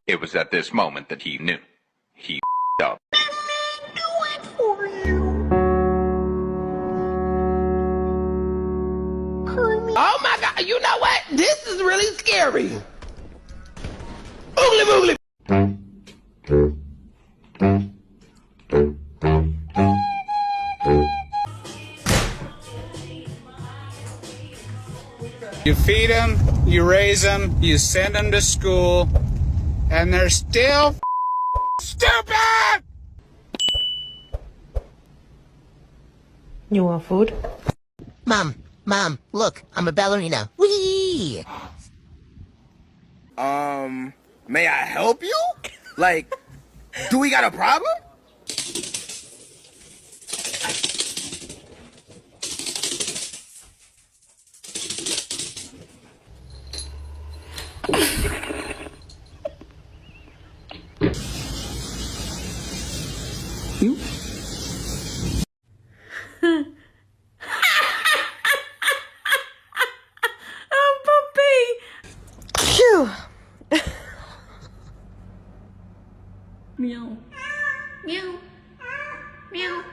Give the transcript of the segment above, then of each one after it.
It was at this moment that he knew. He up. Let me do it for you. Oh my God, you know what? This is really scary. Oogly boogly. You feed them, you raise them, you send them to school, and they're still stupid! You want food? Mom, look, I'm a ballerina. Whee! May I help you? Like, do we got a problem? You? Oh, puppy! Phew! Meow. Meow. Meow.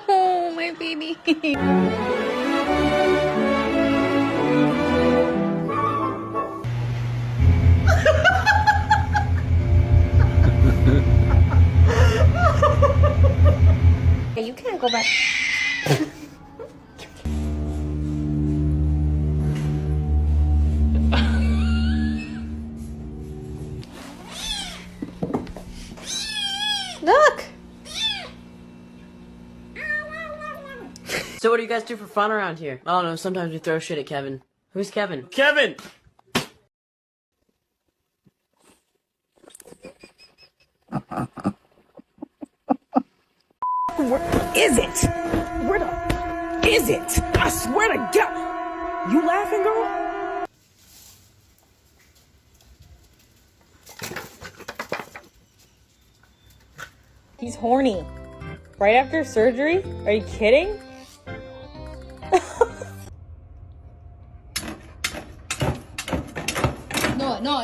Oh, my baby. You can't go back. Look. So what do you guys do for fun around here? I don't know, sometimes we throw shit at Kevin. Who's Kevin? Kevin! Where is it? Where the is it? I swear to God. You laughing, girl? He's horny. Right after surgery? Are you kidding?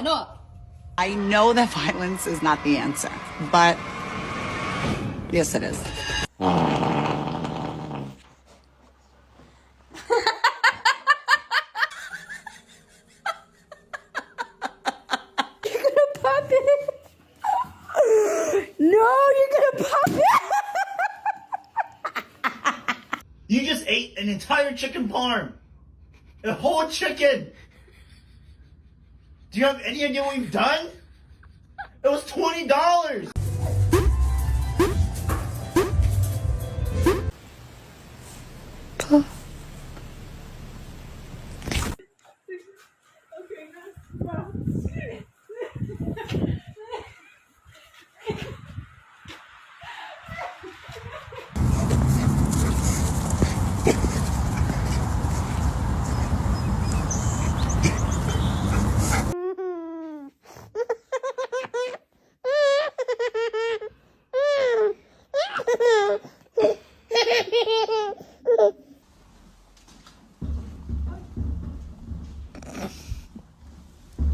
No. I know that violence is not the answer, but yes, it is. You're gonna pop it? No, you're gonna pop it? You just ate an entire chicken parm. A whole chicken. Do you have any idea what you've done? It was $20.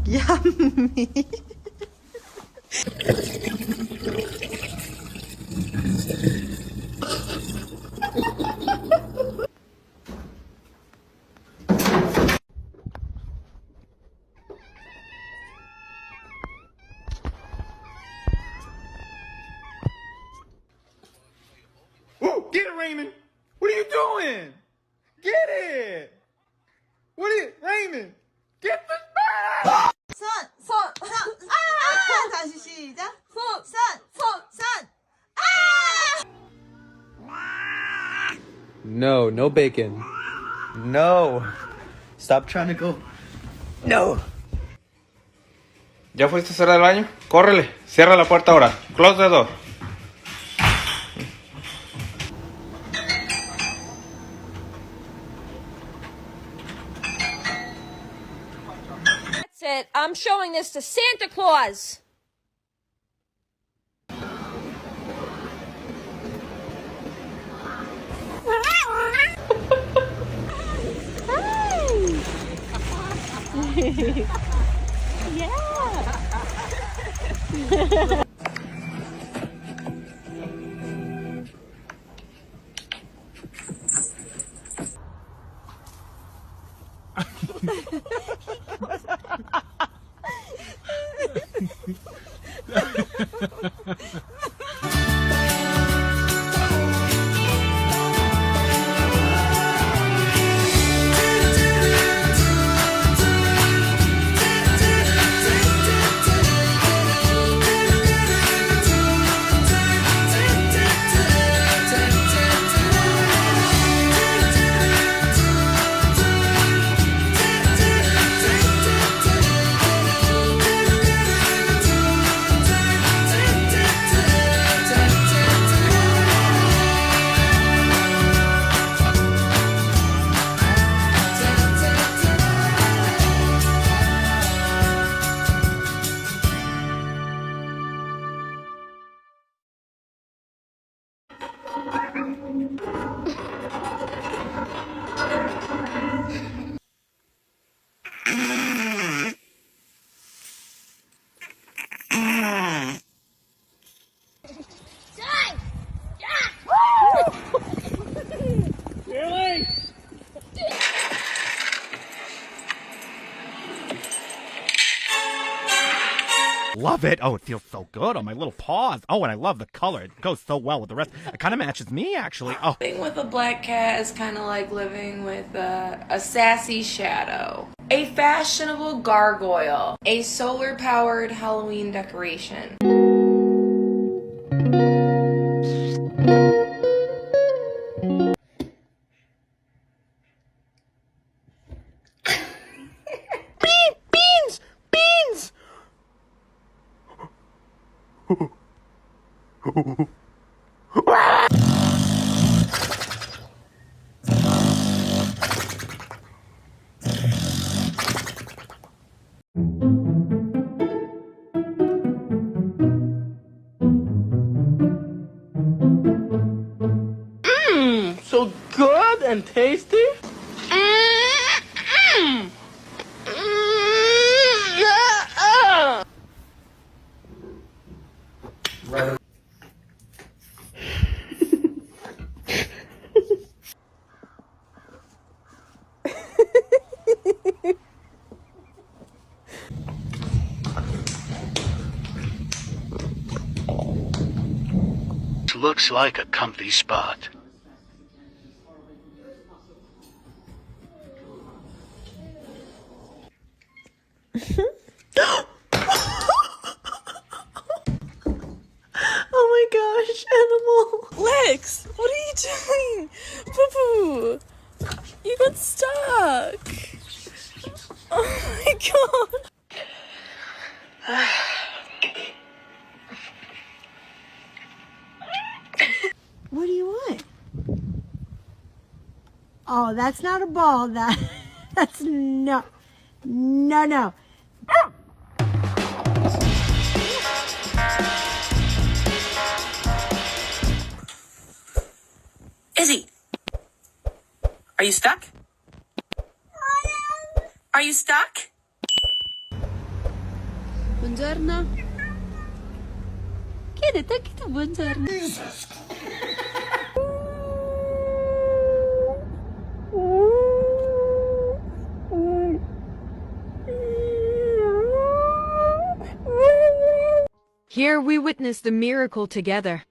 Yummy. Get it, Raymond. What are you doing? Get it. What are you, Raymond? Get the bird. 다시 시작. No, no bacon. No. Stop trying to go. No. ¿Ya fuiste a cerrar el baño? Córrele, cierra la puerta ahora. Close the door. That's it. I'm showing this to Santa Claus. Love it. Oh, it feels so good on my little paws. Oh, and I love the color. It goes so well with the rest. It kind of matches me, actually. Oh. Living with a black cat is kind of like living with a sassy shadow. A fashionable gargoyle. A solar-powered Halloween decoration. Beans! Beans! So good and tasty. Looks like a comfy spot. Oh my gosh, animal. Lex, what are you doing? Poo-poo. You got stuck. Oh my god. What do you want? Oh, that's not a ball. That's no. Izzy, are you stuck? Are you stuck? Buongiorno. Chiedete che tu buongiorno. Here we witness the miracle together.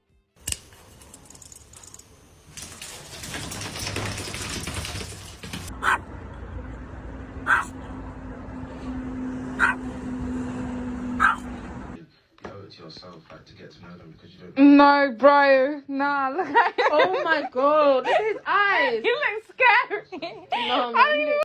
yourself, like to get to know them because you don't. No, bro. Nah, look at him. Oh my god, look at his eyes. He looks scary. No, man.